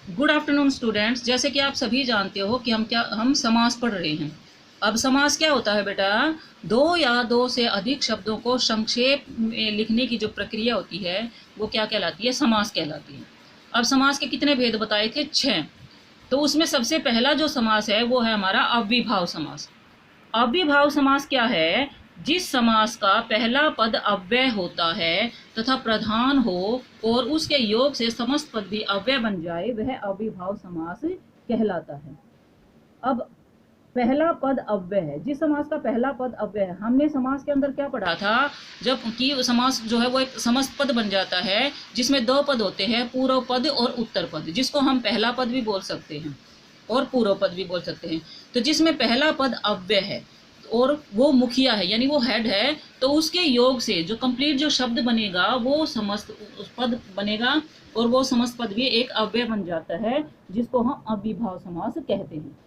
Good afternoon students. जैसे कि आप सभी जानते हो कि हम समास पढ़ रहे हैं। अब समास क्या होता है बेटा? दो या दो से अधिक शब्दों को संक्षेप में लिखने की जो प्रक्रिया होती है वो क्या कहलाती है? समास कहलाती है। अब समास के कितने भेद बताए थे? 6। तो उसमें सबसे पहला जो समास है वो है हमारा अव्ययीभाव समास। अव्ययीभाव समास क्या है? जिस समास का पहला पद अव्यय होता है तथा प्रधान हो और उसके योग से समस्त पद भी अव्यय बन जाए वह अव्ययीभाव समास कहलाता है। अब पहला पद अव्यय है, जिस समास का पहला पद अव्यय है। हमने समास के अंदर क्या पढ़ा था? जब कि समास जो है वो एक समस्त पद बन जाता है जिसमें दो पद होते हैं, पूर्व पद और उत्तर पद, जिसको हम पहला पद भी बोल सकते हैं और पूर्व पद भी बोल सकते हैं। तो जिसमें पहला पद अव्यय है और वो मुखिया है यानी वो हेड है, तो उसके योग से जो कंप्लीट जो शब्द बनेगा वो समस्त पद बनेगा और वो समस्त पद भी एक अव्यय बन जाता है, जिसको हम अव्ययीभाव समास कहते हैं।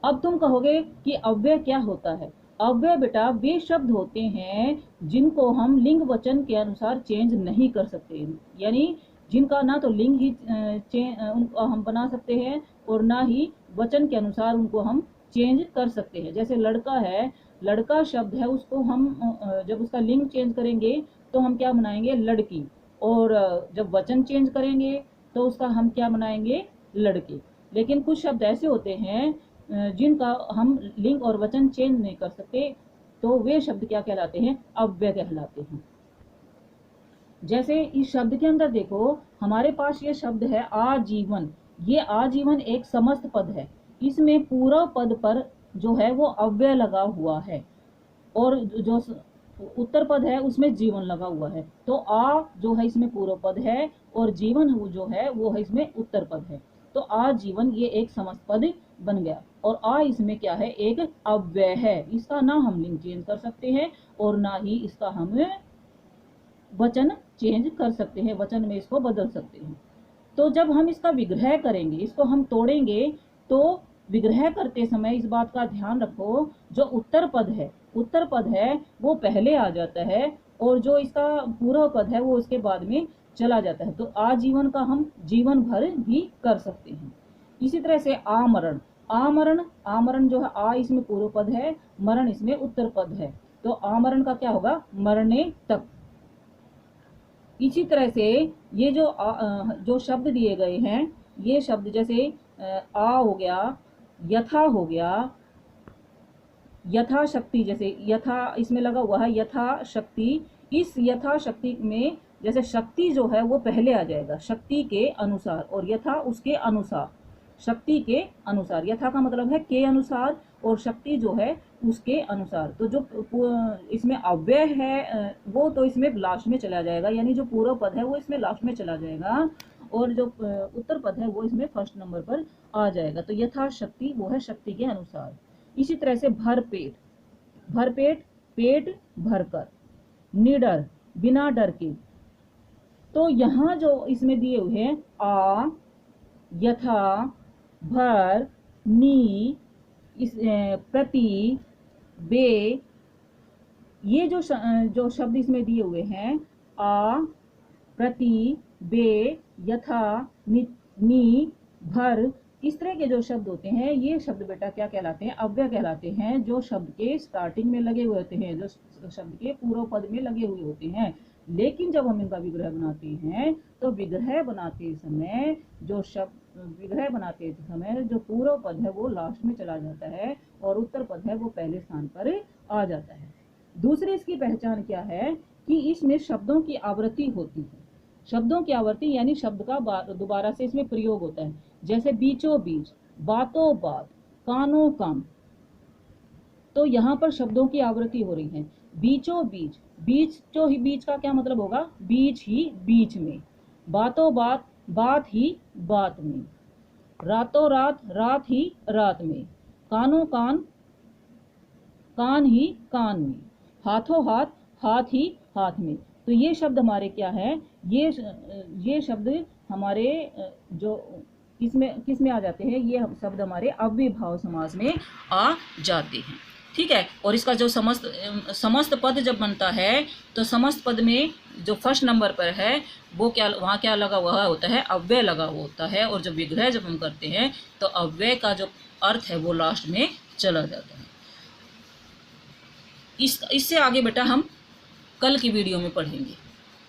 अब तुम कहोगे कि अव्यय क्या होता है? अव्यय बेटा वे शब्द होते हैं जिनको हम लिंग वचन के अनुसार चेंज नहीं कर सकते, यानी जिनका ना तो लिंग ही उनको हम बना सकते हैं और ना ही वचन के अनुसार उनको हम चेंज कर सकते हैं। जैसे लड़का है, लड़का शब्द है, उसको हम जब उसका लिंग चेंज करेंगे तो हम क्या बनाएंगे? लड़की। और जब वचन चेंज करेंगे तो उसका हम क्या बनाएंगे? लड़के। लेकिन कुछ शब्द ऐसे होते हैं जिनका हम लिंग और वचन चेंज नहीं कर सकते, तो वे शब्द क्या कहलाते हैं? अव्यय कहलाते हैं। जैसे इस शब्द के अंदर देखो, हमारे पास ये शब्द है आजीवन। ये आजीवन एक समस्त पद है। इसमें पूरा पद पर जो है वो अव्यय लगा हुआ है और जो उत्तर पद है उसमें जीवन लगा हुआ है। तो आ जो है इसमें पूर्व पद है और जीवन जो है वो है इसमें उत्तर पद है। तो आजीवन ये एक समस्त पद बन गया और आ इसमें क्या है? एक अव्यय है। इसका ना हम लिंग चेंज कर सकते हैं और ना ही इसका हम वचन चेंज कर सकते हैं, वचन में इसको बदल सकते हैं। तो जब हम इसका विग्रह करेंगे, इसको हम तोड़ेंगे, तो विग्रह करते समय इस बात का ध्यान रखो, जो उत्तर पद है वो पहले आ जाता है और जो इसका पूर्व पद है वो उसके बाद में चला जाता है। तो आजीवन का हम जीवन भर भी कर सकते हैं। इसी तरह से आमरण। आमरण जो है, आ इसमें पूर्व पद है, मरण इसमें उत्तर पद है, तो आमरण का क्या होगा? मरने तक। इसी तरह से ये जो शब्द दिए गए हैं, ये शब्द जैसे आ हो गया, यथा हो गया, यथाशक्ति, जैसे यथा इसमें लगा हुआ है यथाशक्ति। इस यथाशक्ति में जैसे शक्ति जो है वो पहले आ जाएगा, शक्ति के अनुसार, और यथा उसके अनुसार, शक्ति के अनुसार। यथा का मतलब है के अनुसार और शक्ति जो है उसके अनुसार। तो जो इसमें अव्यय है वो तो इसमें लास्ट में चला जाएगा, यानी जो पूर्व पद है वो इसमें लास्ट में चला जाएगा और जो उत्तर पद है वो इसमें फर्स्ट नंबर पर आ जाएगा। तो यथाशक्ति वो है शक्ति के अनुसार। इसी तरह से भरपेट, भरपेट पेट भरकर, निडर बिना डर के। तो यहाँ जो इसमें दिए हुए हैं आ, यथा, भर, नी, इस प्रति, बे, ये जो शब्द इसमें दिए हुए हैं आ, प्रति, बे, यथा, नी, भर, इस तरह के जो शब्द होते हैं ये शब्द बेटा क्या कहलाते हैं? अव्यय कहलाते हैं, जो शब्द के स्टार्टिंग में लगे हुए होते हैं, जो शब्द के पूर्व पद में लगे हुए होते हैं। लेकिन जब हम इनका विग्रह बनाते हैं तो विग्रह बनाते समय जो पूर्व पद है वो लास्ट में चला जाता है और उत्तर पद है वो पहले स्थान पर आ जाता है। दूसरी इसकी पहचान क्या है कि इसमें शब्दों की आवृत्ति होती है। शब्दों की आवृत्ति यानी शब्द का दोबारा से इसमें प्रयोग होता है। जैसे बीचों बीच, बातों बात, कानों कान। तो यहाँ पर शब्दों की आवृत्ति हो रही है। बीचों बीच, बीच का क्या मतलब होगा? बीच ही बीच में। बातों बात, बात ही बात में। रातों रात, रात ही रात में। कानों कान, कान ही कान में। हाथों हाथ, हाथ ही हाथ में। तो ये शब्द हमारे क्या है? ये शब्द हमारे जो किस में आ जाते हैं? ये शब्द हमारे अव्ययीभाव समास में आ जाते हैं। ठीक है। और इसका जो समस्त पद जब बनता है तो समस्त पद में जो फर्स्ट नंबर पर है वो क्या, वहाँ क्या लगा हुआ होता है, अव्यय लगा हुआ होता है। और जब विग्रह जब हम करते हैं तो अव्यय का जो अर्थ है वो लास्ट में चला जाता है। इससे आगे बेटा हम कल की वीडियो में पढ़ेंगे।